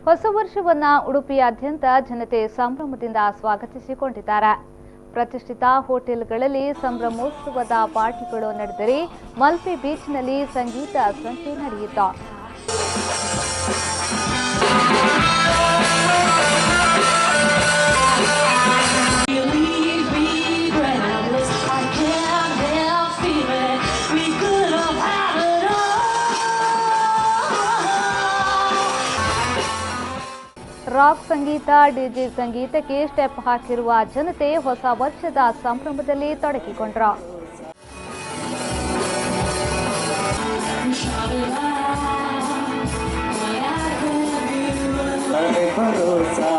ಹೊಸ ವರ್ಷವನ್ನ ಉಡುಪಿಯಾದ್ಯಂತ ಜನತೆ ಸಂಭ್ರಮದಿಂದ ಸ್ವಾಗತಿಸಿಕೊಂಡಿದ್ದಾರೆ. ಪ್ರತಿಷ್ಠಿತ ಹೋಟೆಲ್ಗಳಲ್ಲಿ ಸಂಭ್ರಮೋತ್ಸವದ ಪಾರ್ಟಿಗಳು ನಡೆದರೆ ಮಲ್ಪೆ ಬೀಚ್ನಲ್ಲಿ ಸಂಗೀತ ಸಂತೆ ನಡೆಯಿತು. ರಾಕ್ ಸಂಗೀತ, ಡಿಜೆ ಸಂಗೀತಕ್ಕೆ ಸ್ಟೆಪ್ ಹಾಕಿರುವ ಜನತೆ ಹೊಸ ವರ್ಷದ ಸಂಭ್ರಮದಲ್ಲಿ ತೊಡಗಿಕೊಂಡರು. भरोसा